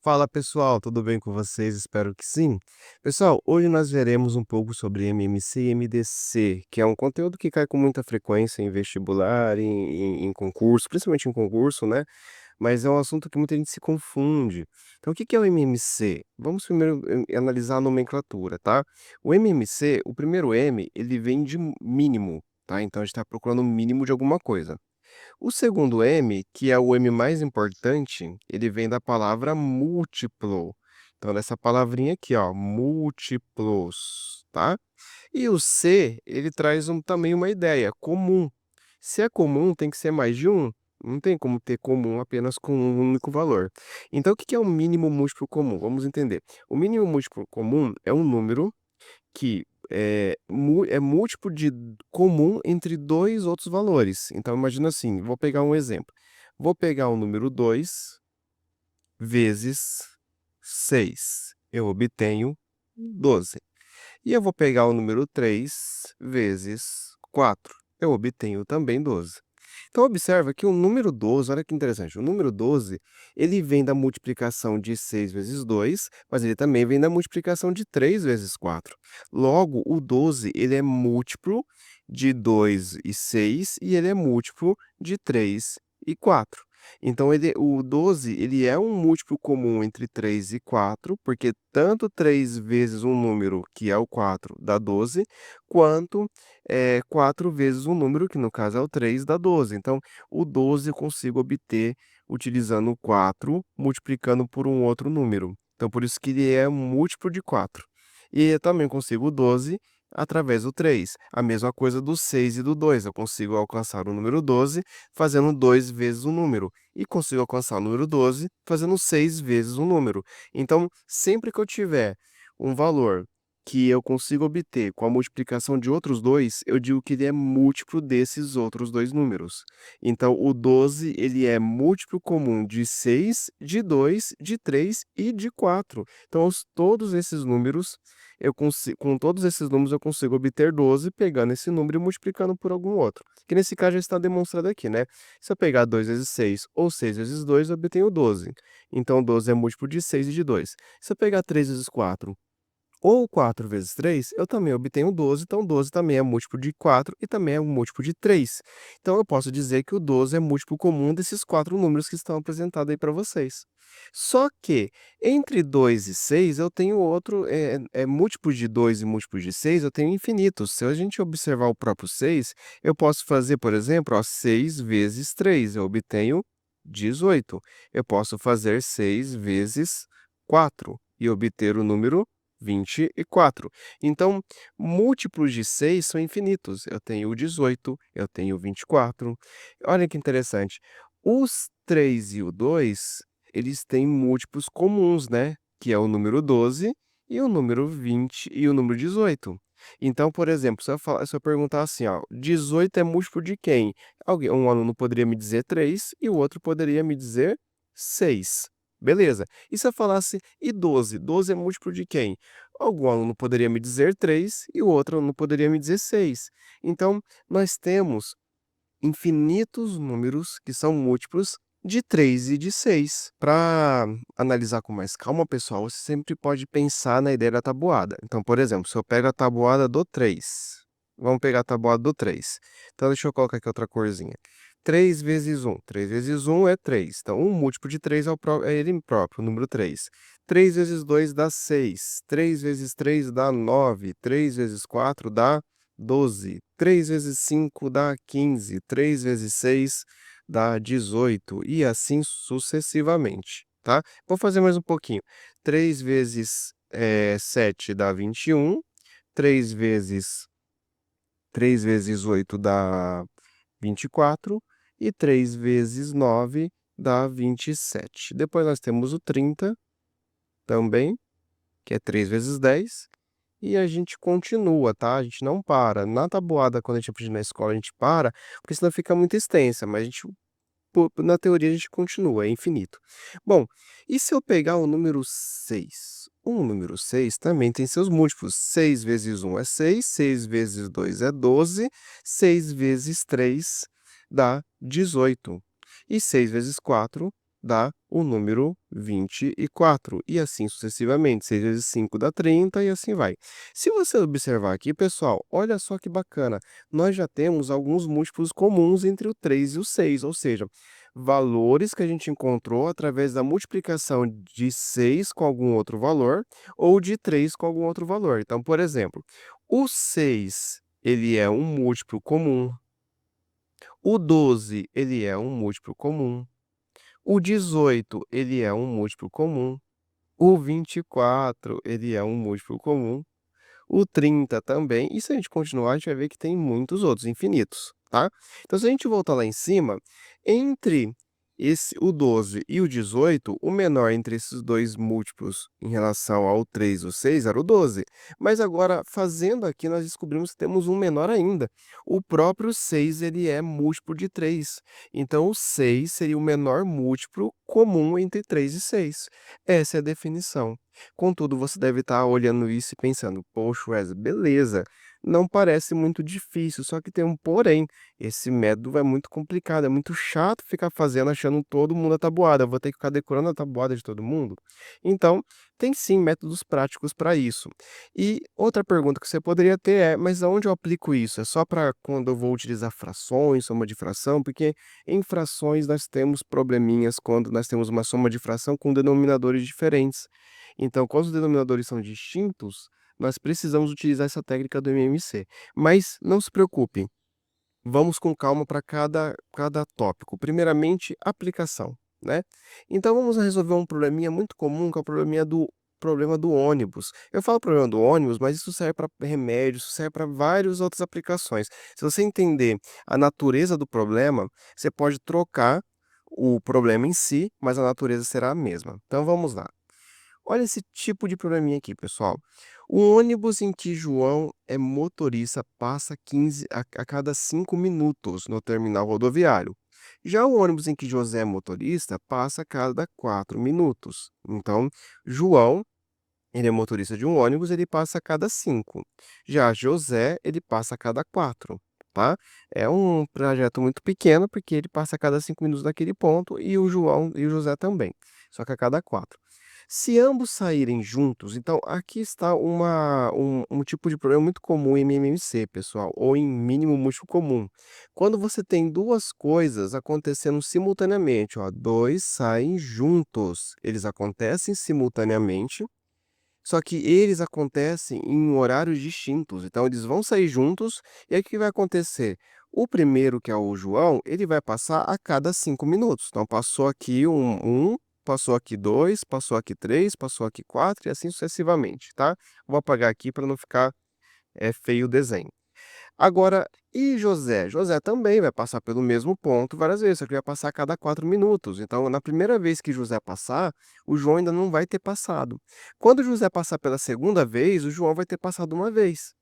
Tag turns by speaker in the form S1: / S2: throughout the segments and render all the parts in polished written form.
S1: Fala pessoal, tudo bem com vocês? Espero que sim. Pessoal, hoje nós veremos um pouco sobre MMC e MDC, que é um conteúdo que cai com muita frequência em vestibular, em concurso, principalmente em concurso, né? Mas é um assunto que muita gente se confunde. Então, o que que é o MMC? Vamos primeiro analisar a nomenclatura, tá? O MMC, o primeiro M, ele vem de mínimo, tá? Então, a gente está procurando o mínimo de alguma coisa. O segundo M, que é o M mais importante, ele vem da palavra múltiplo. Então, dessa palavrinha aqui, ó, múltiplos, tá? E o C, ele traz também uma ideia, comum. Se é comum, tem que ser mais de um. Não tem como ter comum apenas com um único valor. Então, o que que é o mínimo múltiplo comum? Vamos entender. O mínimo múltiplo comum é um número que é múltiplo de comum entre 2 outros valores. Então imagina assim, vou pegar um exemplo. Vou pegar o número 2 vezes 6, eu obtenho 12. E eu vou pegar o número 3 vezes 4, eu obtenho também 12. Então observa que o número 12, olha que interessante, o número 12, ele vem da multiplicação de 6 vezes 2, mas ele também vem da multiplicação de 3 vezes 4. Logo, o 12, ele é múltiplo de 2 e 6 e ele é múltiplo de 3 e 4. Então o 12, ele é um múltiplo comum entre 3 e 4, porque tanto 3 vezes um número, que é o 4, dá 12, quanto 4 vezes um número, que no caso é o 3, dá 12. Então, o 12 eu consigo obter utilizando o 4, multiplicando por um outro número. Então, por isso que ele é um múltiplo de 4. E eu também consigo o 12 através do 3. A mesma coisa do 6 e do 2. Eu consigo alcançar o número 12 fazendo 2 vezes o número. E consigo alcançar o número 12 fazendo 6 vezes o número. Então, sempre que eu tiver um valor que eu consigo obter com a multiplicação de outros dois, eu digo que ele é múltiplo desses outros dois números. Então, o 12, ele é múltiplo comum de 6, de 2, de 3 e de 4. Então, todos esses números, com todos esses números eu consigo obter 12, pegando esse número e multiplicando por algum outro. Que nesse caso já está demonstrado aqui, né? Se eu pegar 2 vezes 6 ou 6 vezes 2, eu obtenho 12. Então, 12 é múltiplo de 6 e de 2. Se eu pegar 3 vezes 4 ou 4 vezes 3, eu também obtenho 12, então 12 também é múltiplo de 4 e também é um múltiplo de 3. Então eu posso dizer que o 12 é múltiplo comum desses 4 números que estão apresentados aí para vocês. Só que entre 2 e 6 eu tenho outro, múltiplo de 2 e múltiplo de 6 eu tenho infinitos. Se a gente observar o próprio 6, eu posso fazer, por exemplo, ó, 6 vezes 3, eu obtenho 18. Eu posso fazer 6 vezes 4 e obter o número 24. Então, múltiplos de 6 são infinitos. Eu tenho o 18, eu tenho o 24. Olha que interessante. Os 3 e o 2, eles têm múltiplos comuns, né? Que é o número 12 e o número 20 e o número 18. Então, por exemplo, se eu perguntar assim, ó, 18 é múltiplo de quem? Um aluno poderia me dizer 3 e o outro poderia me dizer 6. Beleza. E se eu falasse e 12? 12 é múltiplo de quem? Algum aluno poderia me dizer 3 e o outro aluno poderia me dizer 6. Então, nós temos infinitos números que são múltiplos de 3 e de 6. Para analisar com mais calma, pessoal, você sempre pode pensar na ideia da tabuada. Então, por exemplo, se eu pego a tabuada do 3, vamos pegar a tabuada do 3. Então, deixa eu colocar aqui outra corzinha. 3 vezes 1. 3 vezes 1 é 3. Então, um múltiplo de 3 é ele próprio, o número 3. 3 vezes 2 dá 6. 3 vezes 3 dá 9. 3 vezes 4 dá 12. 3 vezes 5 dá 15. 3 vezes 6 dá 18. E assim sucessivamente, tá? Vou fazer mais um pouquinho. 3 vezes 7 dá 21. 3 vezes 8 dá 24 e 3 vezes 9 dá 27. Depois nós temos o 30 também, que é 3 vezes 10, e a gente continua, tá? A gente não para. Na tabuada, quando a gente aprende na escola, a gente para, porque senão fica muito extensa, mas a gente, na teoria, a gente continua, é infinito. Bom, e se eu pegar o número 6? O número 6 também tem seus múltiplos. 6 vezes 1 é 6, 6 vezes 2 é 12, 6 vezes 3 dá 18. E 6 vezes 4 dá o número 24, e assim sucessivamente. 6 vezes 5 dá 30 e assim vai. Se você observar aqui, pessoal, olha só que bacana, nós já temos alguns múltiplos comuns entre o 3 e o 6, ou seja, valores que a gente encontrou através da multiplicação de 6 com algum outro valor ou de 3 com algum outro valor. Então, por exemplo, o 6 ele é um múltiplo comum, o 12 ele é um múltiplo comum, o 18 ele é um múltiplo comum, o 24 ele é um múltiplo comum, o 30 também, e se a gente continuar, a gente vai ver que tem muitos outros, infinitos, tá. Então se a gente voltar lá em cima, entre o 12 e o 18, o menor entre esses 2 múltiplos em relação ao 3 e o 6 era o 12, mas agora fazendo aqui nós descobrimos que temos um menor ainda, o próprio 6 ele é múltiplo de 3, então o 6 seria o menor múltiplo comum entre 3 e 6. Essa é a definição. Contudo, você deve estar olhando isso e pensando: "Poxa, Wesley, beleza, não parece muito difícil, só que tem um porém, esse método é muito complicado, é muito chato ficar fazendo achando todo mundo a tabuada, eu vou ter que ficar decorando a tabuada de todo mundo?". Então, tem sim métodos práticos para isso. E outra pergunta que você poderia ter é: "Mas aonde eu aplico isso? É só para quando eu vou utilizar frações, soma de fração?". Porque em frações nós temos probleminhas quando nós temos uma soma de fração com denominadores diferentes. Então, quando os denominadores são distintos, nós precisamos utilizar essa técnica do MMC. Mas não se preocupe, vamos com calma para cada tópico. Primeiramente, aplicação, né. Então vamos resolver um probleminha muito comum, que é o problema do ônibus. Eu falo problema do ônibus, mas isso serve para remédio, isso serve para várias outras aplicações. Se você entender a natureza do problema, você pode trocar o problema em si, mas a natureza será a mesma. Então vamos lá. Olha esse tipo de probleminha aqui, pessoal. O ônibus em que João é motorista passa 15 a cada 5 minutos no terminal rodoviário. Já o ônibus em que José é motorista passa a cada 4 minutos. Então, João, ele é motorista de um ônibus, ele passa a cada 5. Já José, ele passa a cada 4, tá? É um trajeto muito pequeno, porque ele passa a cada 5 minutos naquele ponto e o João e o José também, só que a cada 4. Se ambos saírem juntos, então aqui está um tipo de problema muito comum em MMC, pessoal, ou em mínimo múltiplo comum. Quando você tem 2 coisas acontecendo simultaneamente, ó, 2 saem juntos, eles acontecem simultaneamente, só que eles acontecem em horários distintos, então eles vão sair juntos, e aí o que vai acontecer? O primeiro, que é o João, ele vai passar a cada 5 minutos, então passou aqui passou aqui 2, passou aqui 3, passou aqui 4 e assim sucessivamente, tá. Vou apagar aqui para não ficar, feio o desenho. Agora, e José? José também vai passar pelo mesmo ponto várias vezes, só que vai passar a cada 4 minutos. Então, na primeira vez que José passar, o João ainda não vai ter passado. Quando José passar pela segunda vez, o João vai ter passado uma vez.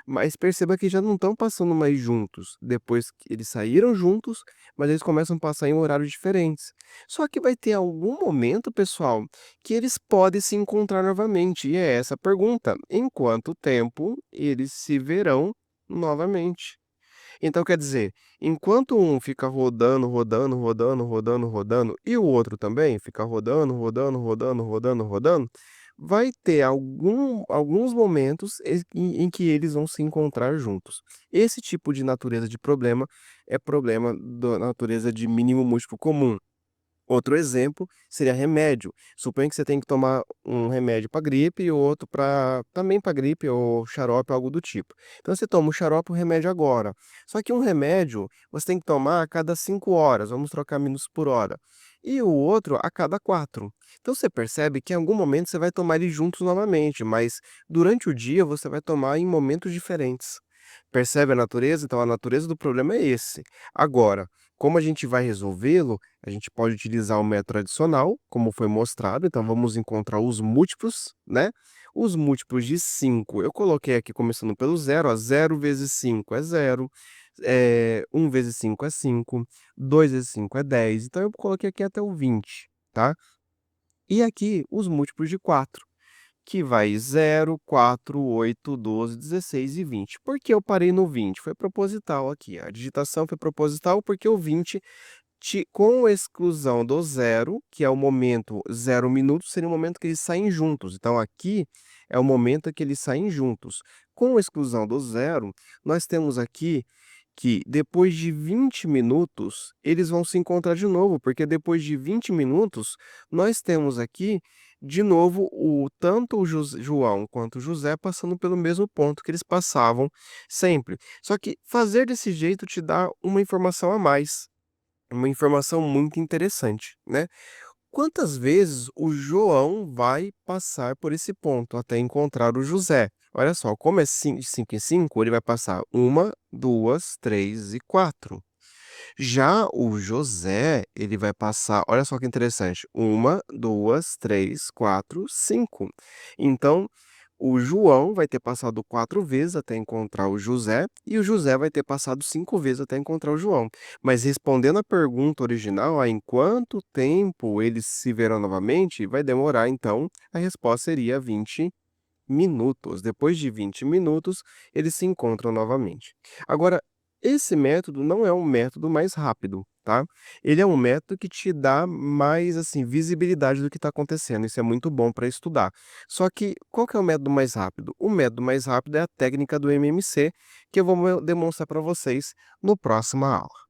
S1: Mas perceba que já não estão passando mais juntos. Depois que eles saíram juntos, mas eles começam a passar em horários diferentes. Só que vai ter algum momento, pessoal, que eles podem se encontrar novamente. E é essa a pergunta: em quanto tempo eles se verão novamente? Então, quer dizer, enquanto um fica rodando, rodando, rodando, rodando, rodando, e o outro também fica rodando, rodando, rodando, rodando, rodando, vai ter alguns momentos em que eles vão se encontrar juntos. Esse tipo de natureza de problema é problema da natureza de mínimo múltiplo comum. Outro exemplo seria remédio. Suponha que você tem que tomar um remédio para gripe e o outro para também para gripe ou xarope, algo do tipo. Então você toma o xarope e o remédio agora. Só que um remédio você tem que tomar a cada 5 horas, vamos trocar minutos por hora. E o outro a cada 4. Então você percebe que em algum momento você vai tomar eles juntos novamente, mas durante o dia você vai tomar em momentos diferentes. Percebe a natureza? Então a natureza do problema é esse. Agora, como a gente vai resolvê-lo, a gente pode utilizar o método tradicional, como foi mostrado, então vamos encontrar os múltiplos, né. Os múltiplos de 5, eu coloquei aqui começando pelo zero, ó, 0 vezes 5 é 0, 1 vezes 5 é 5, 2 vezes 5 é 10, então eu coloquei aqui até o 20, tá. E aqui os múltiplos de 4, que vai 0, 4, 8, 12, 16 e 20. Por que eu parei no 20? Foi proposital aqui, a digitação foi proposital, porque o 20 Com exclusão do zero, que é o momento 0 minuto, seria o momento que eles saem juntos. Então aqui é o momento que eles saem juntos. Com exclusão do zero, nós temos aqui que depois de 20 minutos, eles vão se encontrar de novo, porque depois de 20 minutos, nós temos aqui, de novo, tanto o João quanto o José passando pelo mesmo ponto que eles passavam sempre. Só que fazer desse jeito te dá uma informação a mais, uma informação muito interessante, né? Quantas vezes o João vai passar por esse ponto até encontrar o José? Olha só, como é de 5 em 5, ele vai passar uma, 2, 3 e 4. Já o José, ele vai passar, olha só que interessante, uma, 2, 3, 4, 5. Então, o João vai ter passado 4 vezes até encontrar o José, e o José vai ter passado 5 vezes até encontrar o João. Mas respondendo a pergunta original, em quanto tempo eles se verão novamente, vai demorar, então, a resposta seria 20 minutos. Depois de 20 minutos, eles se encontram novamente. Agora, esse método não é um método mais rápido, tá? Ele é um método que te dá mais, assim, visibilidade do que está acontecendo. Isso é muito bom para estudar. Só que qual que é o método mais rápido? O método mais rápido é a técnica do MMC, que eu vou demonstrar para vocês no próxima aula.